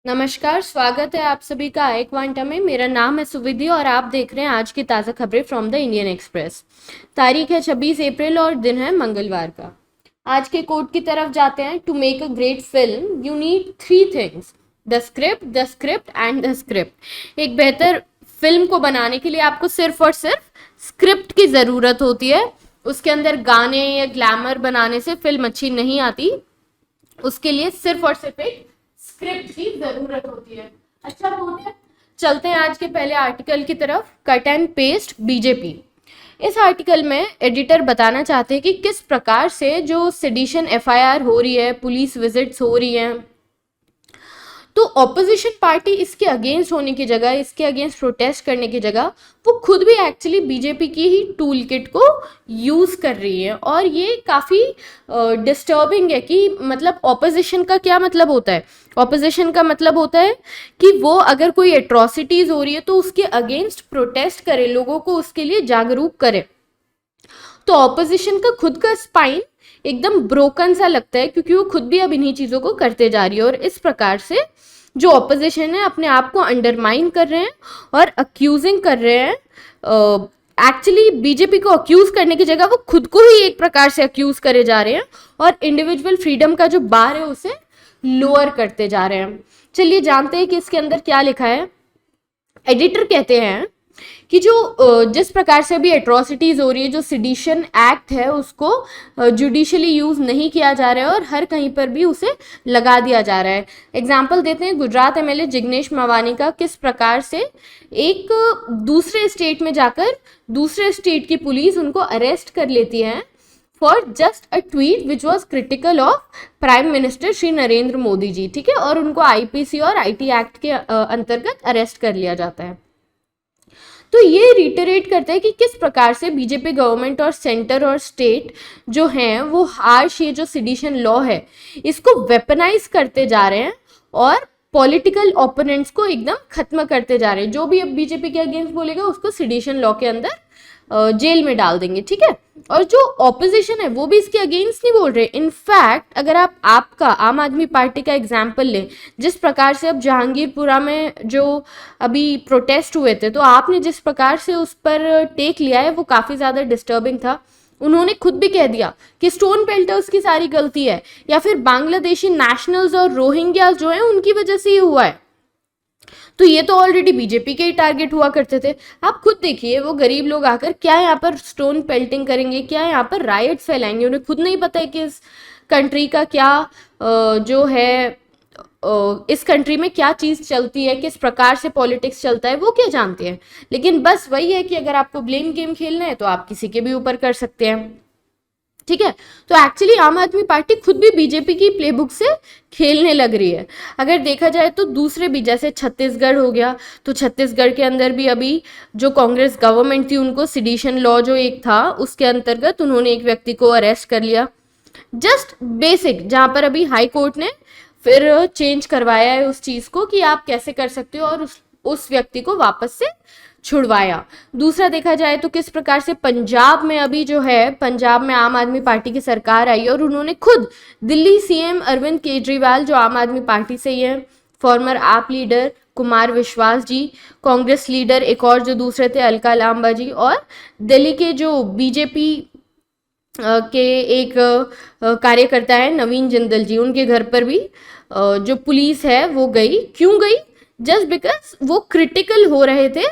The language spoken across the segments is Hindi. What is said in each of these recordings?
नमस्कार, स्वागत है आप सभी का आई क्वांटा में। मेरा नाम है सुविधि और आप देख रहे हैं आज की ताज़ा खबरें फ्रॉम द इंडियन एक्सप्रेस। तारीख है 26 अप्रैल और दिन है मंगलवार का। आज के कोट की तरफ जाते हैं। To make a great film you need three things: the script and the script. एक बेहतर फिल्म को बनाने के लिए आपको सिर्फ और सिर्फ स्क्रिप्ट की ज़रूरत होती है। उसके अंदर गाने या ग्लैमर बनाने से फिल्म अच्छी नहीं आती। उसके लिए सिर्फ और सिर्फ एक स्क्रिप्ट की जरूरत होती है। अच्छा बोलते हैं, चलते हैं आज के पहले आर्टिकल की तरफ। Cut and paste BJP. इस आर्टिकल में एडिटर बताना चाहते हैं कि किस प्रकार से जो सेडिशन एफआईआर हो रही है, पुलिस विजिट्स हो रही हैं, तो ऑपोजिशन पार्टी इसके अगेंस्ट होने की जगह, इसके अगेंस्ट प्रोटेस्ट करने की जगह, वो खुद भी एक्चुअली बीजेपी की ही टूल किट को यूज कर रही है। और ये काफी डिस्टर्बिंग है कि मतलब ऑपोजिशन का क्या मतलब होता है। ऑपोजिशन का मतलब होता है कि वो अगर कोई एट्रॉसिटीज हो रही है तो उसके अगेंस्ट प्रोटेस्ट करे, लोगों को उसके लिए जागरूक करे। तो ऑपोजिशन का खुद का स्पाइन एकदम ब्रोकन सा लगता है क्योंकि वो खुद भी अब इन्हीं चीजों को करते जा रही है। और इस प्रकार से जो ऑपोजिशन है अपने आप को अंडरमाइन कर रहे हैं और अक्यूजिंग कर रहे हैं। एक्चुअली बीजेपी को अक्यूज करने की जगह वो खुद को ही एक प्रकार से अक्यूज करे जा रहे हैं और इंडिविजुअल फ्रीडम का जो बार है उसे लोअर करते जा रहे हैं। चलिए जानते हैं कि इसके अंदर क्या लिखा है। एडिटर कहते हैं कि जो जिस प्रकार से अभी एट्रॉसिटीज हो रही है, जो सिडिशन एक्ट है उसको जुडिशली यूज नहीं किया जा रहा है और हर कहीं पर भी उसे लगा दिया जा रहा है। एग्जाम्पल देते हैं गुजरात एमएलए जिग्नेश मेवानी का, किस प्रकार से एक दूसरे स्टेट में जाकर दूसरे स्टेट की पुलिस उनको अरेस्ट कर लेती है for just a tweet which was critical of prime minister Shri Narendra Modi ji. ठीक है, और उनको आईपीसी और आईटी एक्ट के अंतर्गत अरेस्ट कर लिया जाता है। तो ये रिटरेट करता है कि किस प्रकार से बीजेपी गवर्नमेंट और सेंटर और स्टेट जो हैं वो हार्श ये जो सिडिशन लॉ है इसको वेपनाइज करते जा रहे हैं और पॉलिटिकल ओपोनेंट्स को एकदम खत्म करते जा रहे हैं। जो भी अब बीजेपी के अगेंस्ट बोलेगा उसको सिडिशन लॉ के अंदर जेल में डाल देंगे। ठीक है, और जो ऑपोजिशन है वो भी इसके अगेंस्ट नहीं बोल रहे। इनफैक्ट अगर आप आपका आम आदमी पार्टी का एग्जाम्पल लें, जिस प्रकार से अब जहांगीरपुरा में जो अभी प्रोटेस्ट हुए थे तो आपने जिस प्रकार से उस पर टेक लिया है वो काफ़ी ज़्यादा डिस्टर्बिंग था। उन्होंने खुद भी कह दिया कि स्टोन पेल्टर्स की सारी गलती है या फिर बांग्लादेशी नेशनल्स और रोहिंग्यास जो है उनकी वजह से ही हुआ है। तो ये तो ऑलरेडी बीजेपी के ही टारगेट हुआ करते थे। आप खुद देखिए, वो गरीब लोग आकर क्या यहाँ पर स्टोन पेल्टिंग करेंगे, क्या यहाँ पर राइट्स फैलाएंगे। उन्हें खुद नहीं पता है कि इस कंट्री का क्या जो है इस कंट्री में क्या चीज़ चलती है, किस प्रकार से पॉलिटिक्स चलता है, वो क्या जानते हैं। लेकिन बस वही है कि अगर आपको ब्लेम गेम खेलना है तो आप किसी के भी ऊपर कर सकते हैं। ठीक है, तो एक्चुअली आम आदमी पार्टी खुद भी बीजेपी की प्लेबुक से खेलने लग रही है। अगर देखा जाए तो दूसरे भी, जैसे छत्तीसगढ़ हो गया, तो छत्तीसगढ़ के अंदर भी अभी जो कांग्रेस गवर्नमेंट थी उनको सिडिशन लॉ जो एक था उसके अंतर्गत उन्होंने एक व्यक्ति को अरेस्ट कर लिया। जस्ट बेसिक, जहां पर अभी हाई कोर्ट ने फिर चेंज करवाया है उस चीज को कि आप कैसे कर सकते हो और उस व्यक्ति को वापस से छुड़वाया। दूसरा देखा जाए तो किस प्रकार से पंजाब में अभी जो है, पंजाब में आम आदमी पार्टी की सरकार आई और उन्होंने खुद दिल्ली सीएम अरविंद केजरीवाल जो आम आदमी पार्टी से ही है, फॉर्मर आप लीडर कुमार विश्वास जी, कांग्रेस लीडर एक और जो दूसरे थे अलका लांबा जी, और दिल्ली के जो बीजेपी के एक कार्यकर्ता है नवीन जिंदल जी, उनके घर पर भी जो पुलिस है वो गई। क्यों गई? जस्ट बिकॉज वो क्रिटिकल हो रहे थे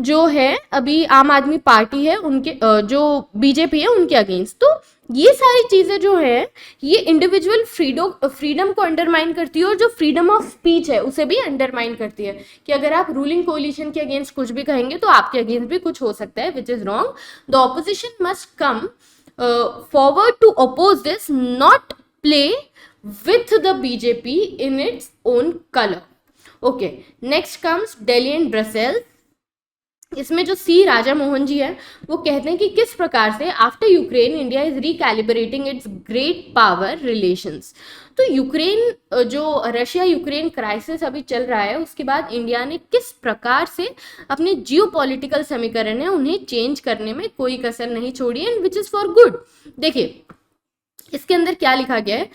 जो है अभी आम आदमी पार्टी है उनके जो बीजेपी है उनके अगेंस्ट। तो ये सारी चीजें जो है ये इंडिविजुअल फ्रीडम को अंडरमाइन करती है और जो फ्रीडम ऑफ स्पीच है उसे भी अंडरमाइन करती है कि अगर आप रूलिंग कोलिशन के अगेंस्ट कुछ भी कहेंगे तो आपके अगेंस्ट भी कुछ हो सकता है, which is wrong. The opposition must come forward to oppose this, not play with the BJP in its own color. Okay, next comes Delhi and Brussels. इसमें जो सी राजा मोहन जी है वो कहते हैं कि किस प्रकार से after Ukraine India is recalibrating its great power relations. तो यूक्रेन जो रशिया यूक्रेन क्राइसिस अभी चल रहा है उसके बाद इंडिया ने किस प्रकार से अपने जियोपॉलिटिकल समीकरण है उन्हें चेंज करने में कोई कसर नहीं छोड़ी, and which is for good. देखिए इसके अंदर क्या लिखा गया है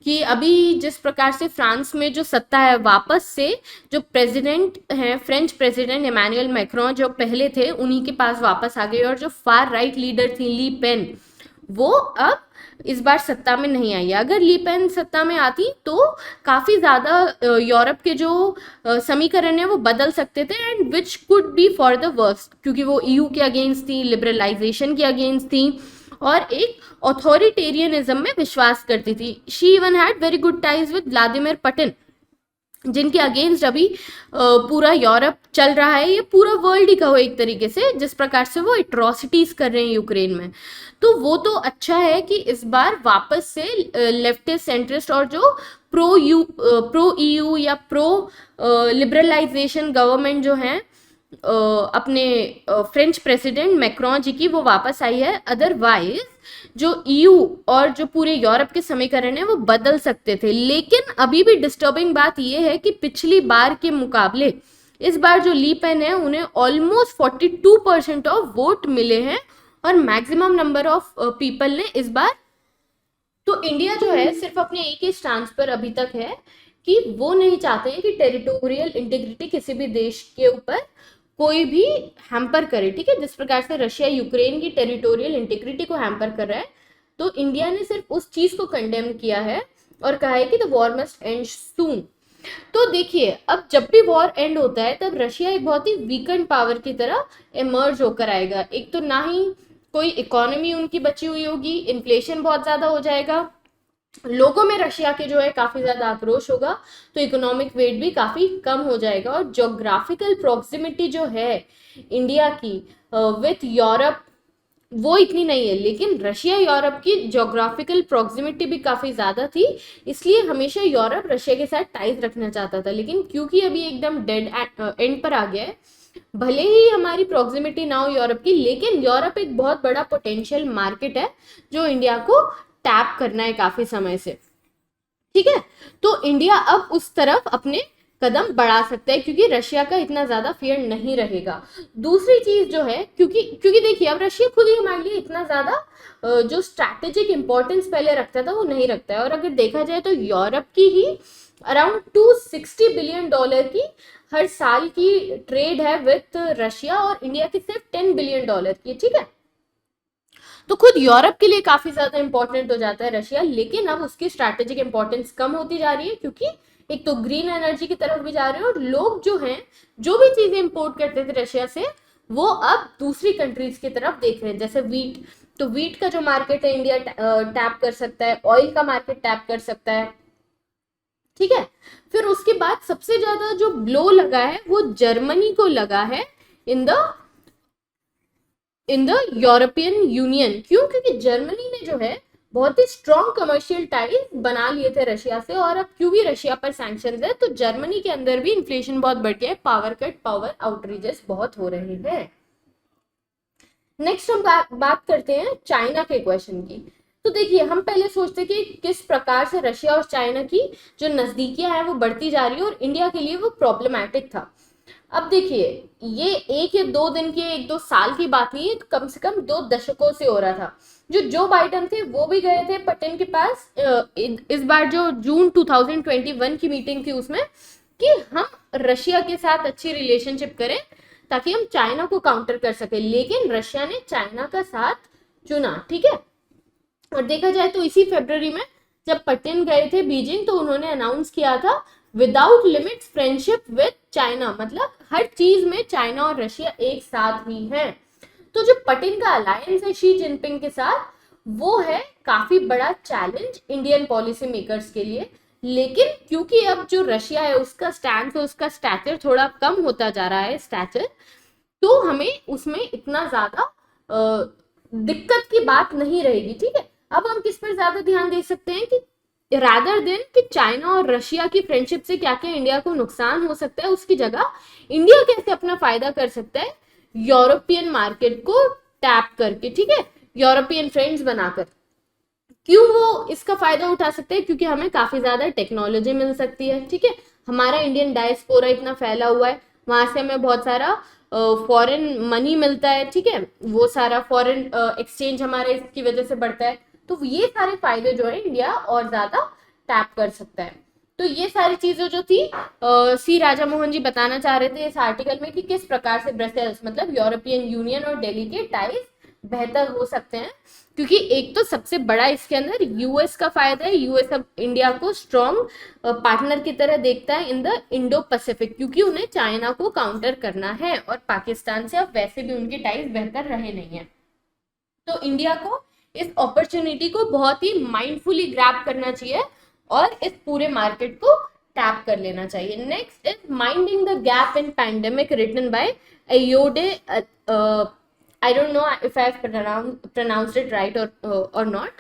कि अभी जिस प्रकार से फ्रांस में जो सत्ता है वापस से जो प्रेसिडेंट हैं फ्रेंच प्रेसिडेंट इमैनुअल मैक्रोन जो पहले थे उन्हीं के पास वापस आ गए, और जो फार राइट लीडर थी ली पेन वो अब इस बार सत्ता में नहीं आई है। अगर ली पेन सत्ता में आती तो काफ़ी ज़्यादा यूरोप के जो समीकरण है वो बदल सकते थे, and which could be for the worst, क्योंकि वो ईयू के अगेंस्ट थी, लिबरलाइजेशन के अगेंस्ट थी और एक ऑथोरिटेरियनिज्म में विश्वास करती थी। She even had very good ties with Vladimir Putin, जिनके अगेंस्ट अभी पूरा यूरोप चल रहा है, ये पूरा वर्ल्ड ही कहो एक तरीके से, जिस प्रकार से वो एट्रोसिटीज कर रहे हैं यूक्रेन में। तो वो तो अच्छा है कि इस बार वापस से लेफ्टिस्ट सेंट्रिस्ट और जो प्रो ईयू या प्रो लिबरलाइजेशन गवर्नमेंट जो है अपने फ्रेंच प्रेसिडेंट मैक्रोन जी की, वो वापस आई है। अदरवाइज जो ईयू और जो पूरे यूरोप के समीकरण है वो बदल सकते थे। लेकिन अभी भी डिस्टर्बिंग बात यह है कि पिछली बार के मुकाबले इस बार जो ली पेन है उन्हें ऑलमोस्ट 42% ऑफ वोट मिले हैं और मैक्सिमम नंबर ऑफ पीपल ने इस बार। तो इंडिया जो है सिर्फ अपने एक ही स्टांस पर अभी तक है कि वो नहीं चाहते हैं कि टेरिटोरियल इंटीग्रिटी किसी भी देश के ऊपर कोई भी हैम्पर करे, ठीक है। जिस प्रकार से रशिया यूक्रेन की टेरिटोरियल इंटीग्रिटी को हैम्पर कर रहा है, तो इंडिया ने सिर्फ उस चीज को कंडेम किया है और कहा है कि the war must and soon. तो देखिए अब जब भी वॉर एंड होता है तब रशिया एक बहुत ही वीकेंड पावर की तरह इमर्ज होकर आएगा। एक तो ना ही कोई इकोनॉमी उनकी बची हुई होगी, इन्फ्लेशन बहुत ज्यादा हो जाएगा, लोगों में रशिया के जो है काफी ज्यादा आक्रोश होगा, तो इकोनॉमिक वेट भी काफी कम हो जाएगा। और जोग्राफिकल प्रोक्सिमिटी जो है इंडिया की विथ यूरोप वो इतनी नहीं है, लेकिन रशिया यूरोप की जोग्राफिकल प्रोक्सिमिटी भी काफी ज्यादा थी, इसलिए हमेशा यूरोप रशिया के साथ टाइज रखना चाहता था। लेकिन क्योंकि अभी एकदम डेड एंड पर आ गया है, भले ही हमारी प्रोक्सिमिटी ना हो यूरोप की, लेकिन यूरोप एक बहुत बड़ा पोटेंशियल मार्केट है जो इंडिया को टैप करना है काफी समय से, ठीक है। तो इंडिया अब उस तरफ अपने कदम बढ़ा सकता है क्योंकि रशिया का इतना ज्यादा फियर नहीं रहेगा। दूसरी चीज जो है, क्योंकि देखिए अब रशिया खुद ही हमारे लिए इतना ज्यादा जो स्ट्रैटेजिक इंपॉर्टेंस पहले रखता था वो नहीं रखता है। और अगर देखा जाए तो यूरोप की ही अराउंड $260 बिलियन की हर साल की ट्रेड है विथ रशिया, और इंडिया की सिर्फ $10 बिलियन की, ठीक है। तो खुद यूरोप के लिए काफी ज्यादा इंपॉर्टेंट हो जाता है रशिया, लेकिन अब उसकी स्ट्रैटेजिक इंपॉर्टेंस कम होती जा रही है क्योंकि एक तो ग्रीन एनर्जी की तरफ भी जा रहे हैं, और लोग जो हैं जो भी चीजें इंपोर्ट करते थे रशिया से वो अब दूसरी कंट्रीज की तरफ देख रहे हैं, जैसे वीट। तो वीट का जो मार्केट है इंडिया टैप कर सकता है, ऑयल का मार्केट टैप कर सकता है, ठीक है। फिर उसके बाद सबसे ज्यादा जो ब्लो लगा है वो जर्मनी को लगा है इन द यूरोपियन यूनियन। क्यों? क्योंकि जर्मनी ने जो है बहुत ही स्ट्रॉन्ग कमर्शियल टाइज बना लिए थे रशिया से, और अब क्योंकि रशिया पर सैंक्शंस है तो जर्मनी के अंदर भी इन्फ्लेशन बहुत बढ़ गया है, पावर कट, पावर आउटरीजेस बहुत हो रहे हैं। नेक्स्ट हम बात करते हैं चाइना के क्वेश्चन की। तो देखिए हम पहले सोचते कि किस प्रकार से रशिया और चाइना की जो नजदीकियां हैं वो बढ़ती जा रही है और इंडिया के लिए वो प्रॉब्लमैटिक था। अब देखिए ये एक या दो दिन की, एक दो साल की बात नहीं है, कम से कम 2 दशकों से हो रहा था। जो बाइडन थे वो भी गए थे पुतिन के पास इस बार जो जून 2021 की मीटिंग थी उसमें, कि हम रशिया के साथ अच्छी रिलेशनशिप करें ताकि हम चाइना को काउंटर कर सके। लेकिन रशिया ने चाइना का साथ चुना, ठीक है। और देखा जाए तो इसी फरवरी में जब पुतिन गए थे बीजिंग तो उन्होंने अनाउंस किया था without limits friendship with China, मतलब हर चीज में चाइना और रशिया एक साथ ही हैं। तो जो पुतिन का अलायंस है शी जिनपिंग के साथ वो है काफी बड़ा चैलेंज इंडियन पॉलिसी मेकर्स के लिए। लेकिन क्योंकि अब जो रशिया है उसका स्टैंड है, उसका स्टैचर थोड़ा कम होता जा रहा है स्टैचर, तो हमें उसमें इतना ज्यादा दिक्कत की बात नहीं रहेगी, ठीक है। अब हम किस पर ज्यादा ध्यान दे सकते हैं कि रादर देन कि चाइना और रशिया की फ्रेंडशिप से क्या क्या इंडिया को नुकसान हो सकता है, उसकी जगह इंडिया कैसे अपना फायदा कर सकता है यूरोपियन मार्केट को टैप करके, ठीक है, यूरोपियन फ्रेंड्स बनाकर। क्यों वो इसका फायदा उठा सकते हैं? क्योंकि हमें काफी ज्यादा टेक्नोलॉजी मिल सकती है, ठीक है। हमारा इंडियन डायस्पोरा इतना फैला हुआ है, वहां से हमें बहुत सारा फॉरेन मनी मिलता है, ठीक है, वो सारा फॉरेन एक्सचेंज हमारा इसकी वजह से बढ़ता है। तो ये सारे फायदे जो है इंडिया और ज्यादा टैप कर सकता है। तो ये सारी चीजें जो थी सी राजा मोहन जी बताना चाह रहे थे इस आर्टिकल में कि किस प्रकार से ब्रसेल्स मतलब यूरोपियन यूनियन और दिल्ली के टाइज बेहतर हो सकते हैं, क्योंकि एक तो सबसे बड़ा इसके अंदर यूएस का फायदा है। यूएस अब इंडिया को स्ट्रॉन्ग पार्टनर की तरह देखता है इन द इंडो पैसिफिक, क्योंकि उन्हें चाइना को काउंटर करना है और पाकिस्तान से अब वैसे भी उनके टाइज बेहतर रहे नहीं है। तो इंडिया को इस अपॉर्चुनिटी को बहुत ही माइंडफुली ग्रैब करना चाहिए और इस पूरे मार्केट को टैप कर लेना चाहिए। Next is minding the gap in pandemic written by Ayoade, I don't know if I've pronounced it right or not.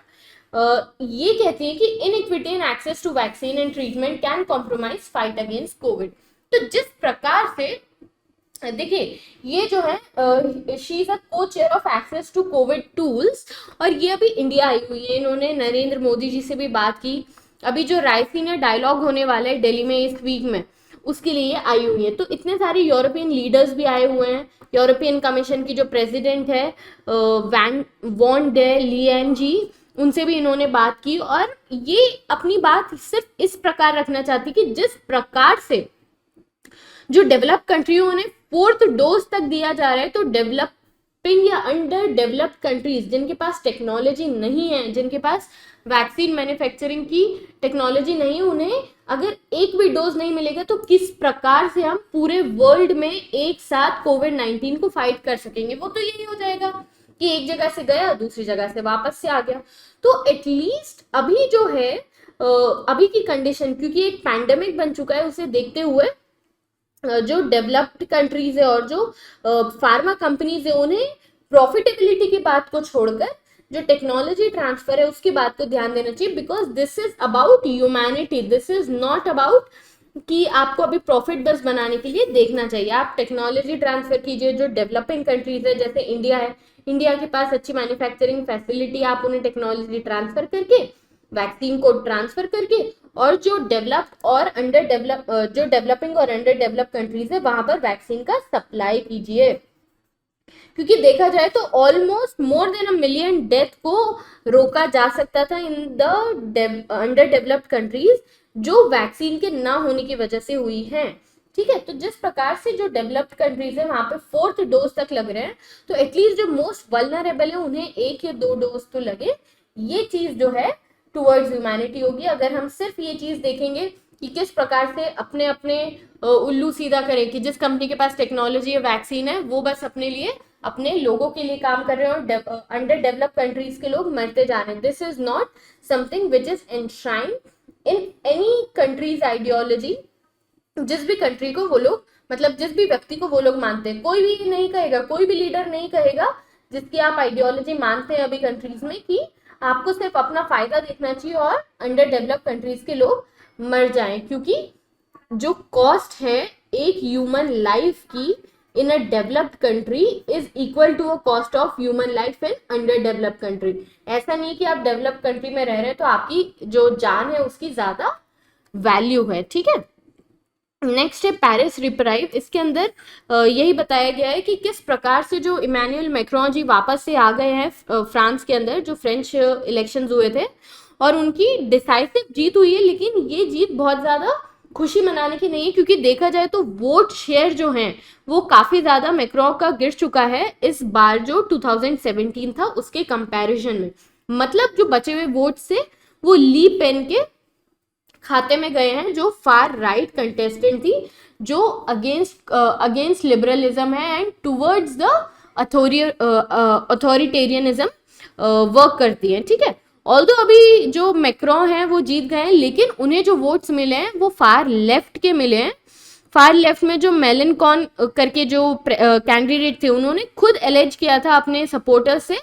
ये कहती है कि inequity in access to vaccine and treatment can compromise fight against Covid. तो जिस प्रकार से देखिए ये जो है she is a co chair of access to Covid tools, और ये अभी इंडिया आई हुई है। इन्होंने नरेंद्र मोदी जी से भी बात की। अभी जो रायसीना डायलॉग होने वाला है दिल्ली में इस वीक में, उसके लिए आई हुई है। तो इतने सारे यूरोपियन लीडर्स भी आए हुए हैं। यूरोपियन कमीशन की जो प्रेसिडेंट है वॉन डे लियन जी, उनसे भी इन्होंने बात की, और ये अपनी बात सिर्फ इस प्रकार रखना चाहती कि जिस प्रकार से जो डेवलप कंट्रियों ने 4th डोज तक दिया जा रहा है, तो डेवलपिंग या अंडर डेवलप्ड कंट्रीज जिनके पास टेक्नोलॉजी नहीं है, जिनके पास वैक्सीन मैन्युफैक्चरिंग की टेक्नोलॉजी नहीं, उन्हें अगर एक भी डोज नहीं मिलेगा तो किस प्रकार से हम पूरे वर्ल्ड में एक साथ कोविड-19 को फाइट कर सकेंगे। वो तो यही हो जाएगा कि एक जगह से गया दूसरी जगह से वापस से आ गया। तो एटलीस्ट अभी जो है अभी की कंडीशन, क्योंकि एक पैंडेमिक बन चुका है, उसे देखते हुए जो डेवलप्ड कंट्रीज है और जो फार्मा कंपनीज है, उन्हें प्रॉफिटेबिलिटी की बात को छोड़कर जो टेक्नोलॉजी ट्रांसफर है उसकी बात को ध्यान देना चाहिए, because this is about humanity, this is not about कि आपको अभी प्रॉफिट बस बनाने के लिए देखना चाहिए। आप टेक्नोलॉजी ट्रांसफर कीजिए। जो डेवलपिंग कंट्रीज है जैसे इंडिया है, इंडिया के पास अच्छी मैन्युफैक्चरिंग फैसिलिटी, आप उन्हें टेक्नोलॉजी ट्रांसफर करके, वैक्सीन को ट्रांसफर करके, और जो डेवलप्ड और अंडर डेवलप जो डेवलपिंग और अंडर डेवलप कंट्रीज है वहां पर वैक्सीन का सप्लाई कीजिए। क्योंकि देखा जाए तो almost more than 1 million death को रोका जा सकता था in the under developed countries, जो वैक्सीन के ना होने की वजह से हुई है। ठीक है, तो जिस प्रकार से जो डेवलप्ड कंट्रीज है वहां पे 4th डोज तक लग रहे हैं, तो एटलीस्ट जो मोस्ट वल्नरेबल है उन्हें 1 या 2 डोज तो लगे। ये चीज जो है टुवर्ड्स ह्यूमैनिटी होगी। अगर हम सिर्फ ये चीज देखेंगे कि किस प्रकार से अपने अपने उल्लू सीधा करें कि जिस कंपनी के पास टेक्नोलॉजी या वैक्सीन है वो बस अपने लिए, अपने लोगों के लिए काम कर रहे हैं और अंडर डेवलप कंट्रीज के लोग मरते जा रहे हैं, this is not something which is enshrined in any countries ideology. जिस भी कंट्री को वो लोग, मतलब जिस भी व्यक्ति को वो लोग मानते हैं, कोई भी नहीं कहेगा, कोई भी लीडर नहीं कहेगा जिसकी आप आइडियोलॉजी मानते हैं अभी कंट्रीज में, कि आपको सिर्फ अपना फायदा देखना चाहिए और अंडर डेवलप कंट्रीज के लोग मर जाएं। क्योंकि जो कॉस्ट है एक ह्यूमन लाइफ की in a developed country is equal to a cost of human life in under developed country. ऐसा नहीं कि आप डेवलप्ड कंट्री में रह रहे हैं तो आपकी जो जान है उसकी ज्यादा वैल्यू है। ठीक है, नेक्स्ट है पेरिस रिप्राइव। इसके अंदर यही बताया गया है कि किस प्रकार से जो इमैनुअल मैक्रोन जी वापस से आ गए हैं फ्रांस के अंदर, जो फ्रेंच इलेक्शंस हुए थे और उनकी डिसाइसिव जीत हुई है। लेकिन ये जीत बहुत ज्यादा खुशी मनाने की नहीं है, क्योंकि देखा जाए तो वोट शेयर जो है वो काफी ज्यादा मैक्रोन का गिर चुका है इस बार जो 2017 था उसके कंपैरिजन में। मतलब जो बचे हुए वोट से वो ली पेन के खाते में गए हैं, जो फार राइट कंटेस्टेंट थी, जो अगेंस्ट लिबरलिज्म है and towards the authoritarianism work करती है। ठीक है, ऑल्दो अभी जो मैक्रोन है वो जीत गए हैं, लेकिन उन्हें जो वोट्स मिले हैं वो फार लेफ्ट के मिले हैं। फार लेफ्ट में जो मेलेनकॉन करके जो कैंडिडेट थे, उन्होंने खुद एलेज किया था अपने सपोर्टर्स से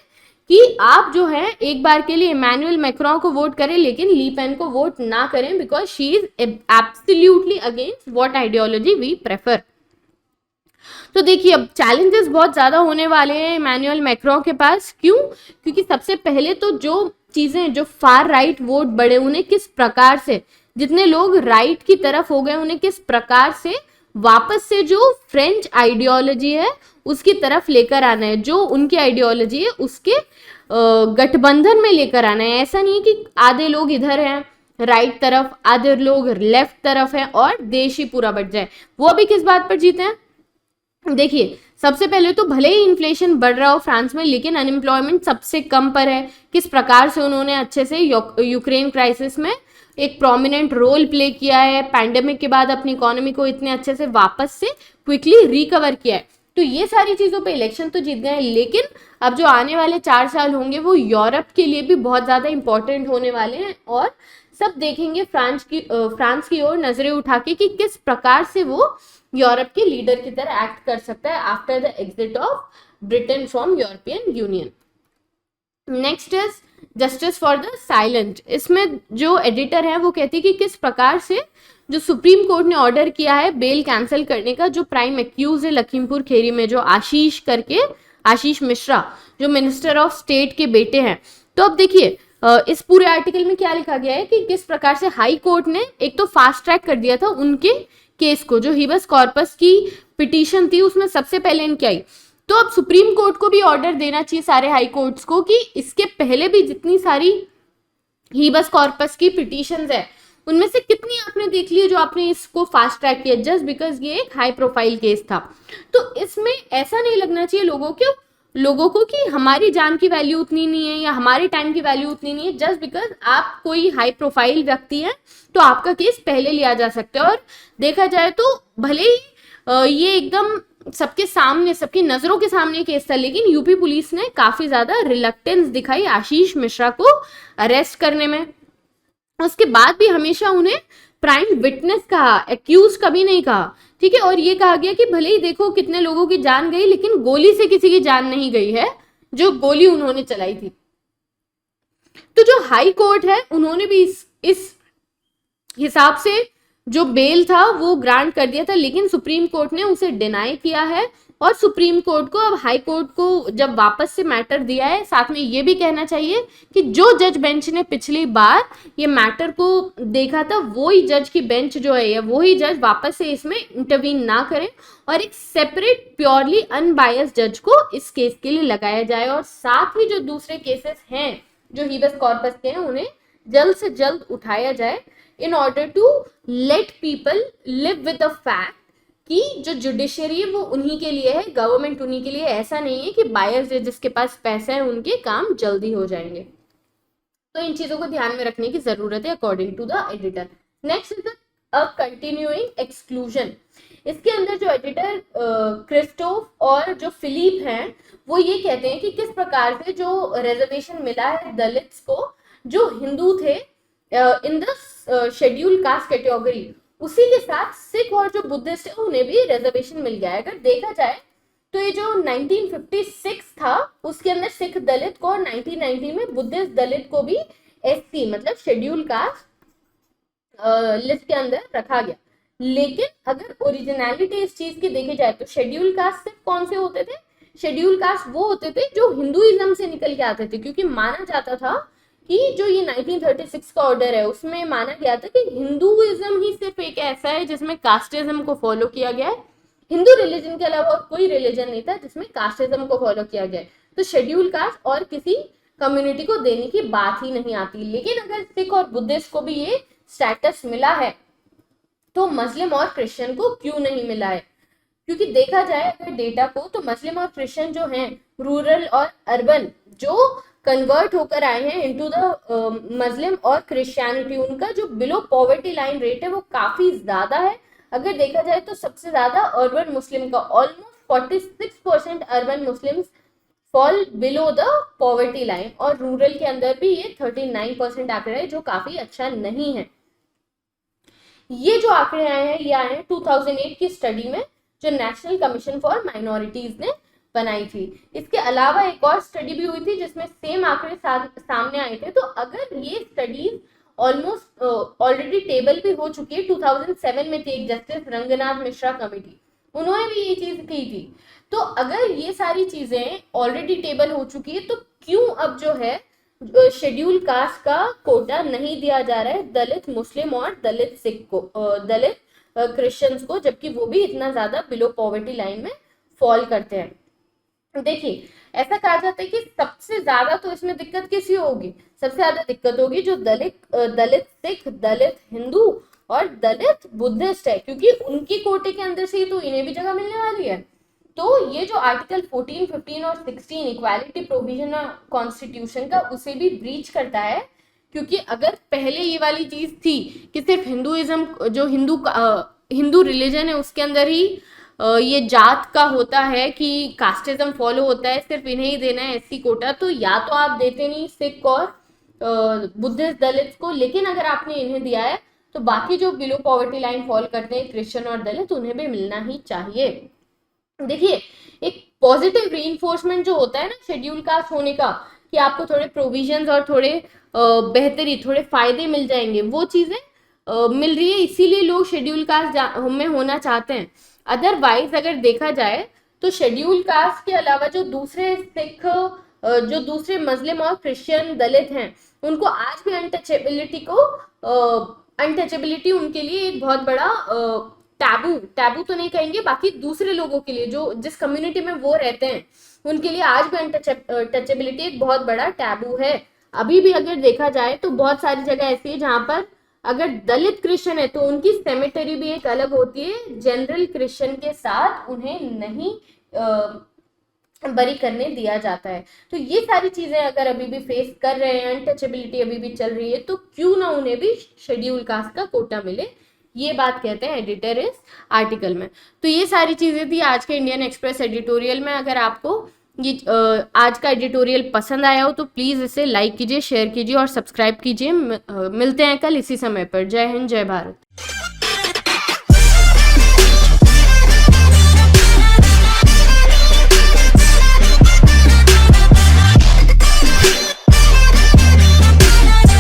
कि आप जो है एक बार के लिए इमैनुअल मैक्रोन को वोट करें लेकिन ली पेन को वोट ना करें, because she is absolutely against what ideology we prefer. तो देखिए अब चैलेंजेस बहुत ज्यादा होने वाले हैं इमैनुअल मैक्रोन के पास। क्यों? क्योंकि सबसे पहले तो जो चीजें, जो फार राइट वोट बढ़े, उन्हें किस प्रकार से, जितने लोग राइट की तरफ हो गए, उन्हें किस प्रकार से वापस से जो फ्रेंच आइडियोलॉजी है उसकी तरफ लेकर आना है, जो उनकी आइडियोलॉजी है उसके गठबंधन में लेकर आना है। ऐसा नहीं है कि आधे लोग इधर हैं राइट तरफ, आधे लोग लेफ्ट तरफ है, और देश ही पूरा बट जाए। वो अभी किस बात पर जीते हैं? देखिए, सबसे पहले तो भले ही इन्फ्लेशन बढ़ रहा हो फ्रांस में, लेकिन अनएम्प्लॉयमेंट सबसे कम पर है। किस प्रकार से उन्होंने अच्छे से यूक्रेन क्राइसिस में एक प्रोमिनेंट रोल प्ले किया है, पैंडेमिक के बाद अपनी इकोनॉमी को इतने अच्छे से वापस से क्विकली रिकवर किया है। तो ये सारी चीजों पे इलेक्शन तो जीत गए, लेकिन अब जो आने वाले 4 साल होंगे वो यूरोप के लिए भी बहुत ज्यादा इंपॉर्टेंट होने वाले हैं, और सब देखेंगे फ्रांस की ओर नजरें उठा के कि किस प्रकार से वो यूरोप के लीडर की तरह एक्ट कर सकता है after the exit of Britain from European union. Next is justice for the silent. इसमें जो एडिटर है वो कहती है कि किस प्रकार से जो सुप्रीम कोर्ट ने ऑर्डर किया है बेल कैंसिल करने का, जो प्राइम एक्यूज है लखीमपुर खेरी में, जो आशीष मिश्रा, जो मिनिस्टर ऑफ स्टेट के बेटे हैं। तो अब देखिए, इस पूरे आर्टिकल में क्या लिखा गया है कि किस प्रकार से हाई कोर्ट ने एक तो फास्ट ट्रैक कर दिया था उनके केस को, जो हिबस कॉर्पस की पिटीशन थी उसमें सबसे पहले इनकी आई। तो अब सुप्रीम कोर्ट को भी ऑर्डर देना चाहिए सारे हाई कोर्ट्स को कि इसके पहले भी जितनी सारी हिबस कॉर्पस की पिटीशंस है उनमें से कितनी आपने देख ली जो आपने इसको फास्ट ट्रैक किया जस्ट बिकॉज ये एक हाई प्रोफाइल केस था। तो इसमें ऐसा नहीं लगना चाहिए लोगों को कि हमारी जान की वैल्यू उतनी नहीं है या हमारे टाइम की वैल्यू उतनी नहीं है। जस्ट बिकॉज आप कोई हाई प्रोफाइल व्यक्ति है तो आपका केस पहले लिया जा सकता है। और देखा जाए तो भले ही ये एकदम सबके सामने, सबकी नजरों के सामने केस था, लेकिन यूपी पुलिस ने काफी ज्यादा रिलक्टेंस दिखाई आशीष मिश्रा को अरेस्ट करने में। उसके बाद भी हमेशा उन्हें प्राइम विटनेस कहा, एक्यूज कभी नहीं कहा, ठीक है। और ये कहा गया कि भले ही देखो कितने लोगों की जान गई, लेकिन गोली से किसी की जान नहीं गई है जो गोली उन्होंने चलाई थी। तो जो हाई कोर्ट है उन्होंने भी इस हिसाब से जो बेल था वो ग्रांट कर दिया था, लेकिन सुप्रीम कोर्ट ने उसे डिनाई किया है। और सुप्रीम कोर्ट को अब हाई कोर्ट को जब वापस से मैटर दिया है, साथ में ये भी कहना चाहिए कि जो जज बेंच ने पिछली बार ये मैटर को देखा था वही जज की बेंच जो है या वही जज वापस से इसमें इंटरवीन ना करे और एक सेपरेट प्योरली अनबायस्ड जज को इस केस के लिए लगाया जाए। और साथ ही जो दूसरे केसेस हैं जो हिबस कॉर्पस के हैं उन्हें जल्द से जल्द उठाया जाए in order to let people live with the fact कि जो जुडिशरी है वो उन्हीं के लिए है, गवर्नमेंट उन्हीं के लिए। ऐसा नहीं है कि बायर्स है जिसके पास पैसा है उनके काम जल्दी हो जाएंगे। तो इन चीजों को ध्यान में रखने की जरूरत है according to the editor. Next is a continuing exclusion. इसके अंदर जो एडिटर क्रिस्टोफ और जो फिलिप हैं वो ये कहते हैं कि किस प्रकार से जो रिजर्वेशन मिला है दलित्स को जो हिंदू थे in the schedule caste category, उसी के साथ सिख और जो बुद्धिस्ट है उन्हें भी रिजर्वेशन मिल गया है। अगर देखा जाए तो ये जो 1956 था उसके अंदर सिख दलित को और 1990 में बुद्धिस्ट दलित को भी एससी मतलब शेड्यूल कास्ट लिस्ट के अंदर रखा गया। लेकिन अगर ओरिजिनलिटी इस चीज की देखी जाए तो शेड्यूल कास्ट सिर्फ कौन से होते थे? शेड्यूल कास्ट वो होते थे जो हिंदुइज्म से निकल के आते थे, क्योंकि माना जाता था कि जो ये 1936 का ऑर्डर है उसमें माना गया था कि हिंदुइज्म ही सिर्फ एक ऐसा है जिसमें कास्टिज्म को फॉलो किया गया है। हिंदू रिलीजन के अलावा कोई रिलीजन नहीं था जिसमें कास्टिज्म को फॉलो किया गया है। तो शेड्यूल कास्ट और किसी कम्युनिटी को देने की बात ही नहीं आती। लेकिन अगर सिख और बुद्धिस्ट को भी ये स्टेटस मिला है तो मुस्लिम और क्रिश्चियन को क्यों नहीं मिला है? क्योंकि देखा जाए अगर डेटा को तो मुस्लिम और क्रिश्चियन जो हैं रूरल और अर्बन जो कन्वर्ट होकर आए हैं इनटू द मुस्लिम और क्रिश्चियनिटी, उनका जो बिलो पॉवर्टी लाइन रेट है वो काफी ज्यादा है। अगर देखा जाए तो सबसे ज्यादा अर्बन मुस्लिम का almost 46% urban Muslims fall below the poverty line, और रूरल के अंदर भी ये 39% आंकड़ा है जो काफी अच्छा नहीं है। ये जो आंकड़े आए हैं ये आए हैं 2008 की स्टडी में जो नेशनल कमीशन फॉर माइनॉरिटीज ने बनाई थी। इसके अलावा एक और स्टडी भी हुई थी जिसमें सेम आंकड़े सामने आए थे। तो अगर ये स्टडीज ऑलमोस्ट ऑलरेडी टेबल भी हो चुकी है, 2007 में थी एक जस्टिस रंगनाथ मिश्रा कमेटी, उन्होंने भी ये चीज की थी। तो अगर ये सारी चीजें ऑलरेडी टेबल हो चुकी है तो क्यों अब जो है शेड्यूल कास्ट का कोटा नहीं दिया जा रहा है दलित मुस्लिम और दलित सिख को, दलित क्रिश्चियंस को, जबकि वो भी इतना ज्यादा बिलो पॉवर्टी लाइन में फॉल करते हैं। देखिए ऐसा कहा जाता है कि सबसे ज्यादा तो इसमें दिक्कत किसी होगी, सबसे ज्यादा दिक्कत होगी जो दलित सिख, दलित हिंदू और दलित बुद्धिस्ट है, क्योंकि उनकी कोटे के अंदर से ही तो इन्हें भी जगह मिलने वाली है। तो ये जो आर्टिकल 14, 15 और 16 इक्वालिटी प्रोविजन कॉन्स्टिट्यूशन का, उसे भी ब्रीच करता है, क्योंकि अगर पहले ये वाली चीज थी कि सिर्फ हिंदुइज्म, जो हिंदू रिलीजन है उसके अंदर ही ये जात का होता है कि कास्टिज्म फॉलो होता है, सिर्फ इन्हें ही देना है एससी कोटा, तो या तो आप देते नहीं सिख और बुद्धिस्ट दलित को, लेकिन अगर आपने इन्हें दिया है तो बाकी जो बिलो पॉवर्टी लाइन फॉल करते हैं क्रिश्चियन और दलित, उन्हें भी मिलना ही चाहिए। देखिए, एक पॉजिटिव रीइंफोर्समेंट जो होता है ना शेड्यूल कास्ट होने का, कि आपको थोड़े प्रोविजंस और थोड़े बेहतरी, थोड़े फायदे मिल जाएंगे, वो चीजें मिल रही है, इसीलिए लोग शेड्यूल कास्ट में होना चाहते हैं। अदरवाइज अगर देखा जाए तो शेड्यूल कास्ट के अलावा जो दूसरे सिख, जो दूसरे मुस्लिम और क्रिश्चियन दलित हैं, उनको आज भी अनटचेबिलिटी उनके लिए एक बहुत बड़ा टैबू तो नहीं कहेंगे, बाकी दूसरे लोगों के लिए जो जिस कम्युनिटी में वो रहते हैं उनके लिए आज भी अनटचेबिलिटी एक बहुत बड़ा टैबू है। अभी भी अगर देखा जाए तो बहुत सारी जगह ऐसी है जहां पर अगर दलित क्रिश्चियन है तो उनकी सेमेटरी भी एक अलग होती है, जनरल क्रिश्चियन के साथ उन्हें नहीं बरी करने दिया जाता है। तो ये सारी चीजें अगर अभी भी फेस कर रहे हैं, अनटचेबिलिटी अभी भी चल रही है, तो क्यों ना उन्हें भी शेड्यूल कास्ट का कोटा मिले, ये बात कहते हैं एडिटर इस आर्टिकल में। तो ये सारी चीजें थी आज के इंडियन एक्सप्रेस एडिटोरियल में। अगर आपको ये आज का एडिटोरियल पसंद आया हो तो प्लीज़ इसे लाइक कीजिए, शेयर कीजिए और सब्सक्राइब कीजिए। मिलते हैं कल इसी समय पर। जय हिंद, जय भारत।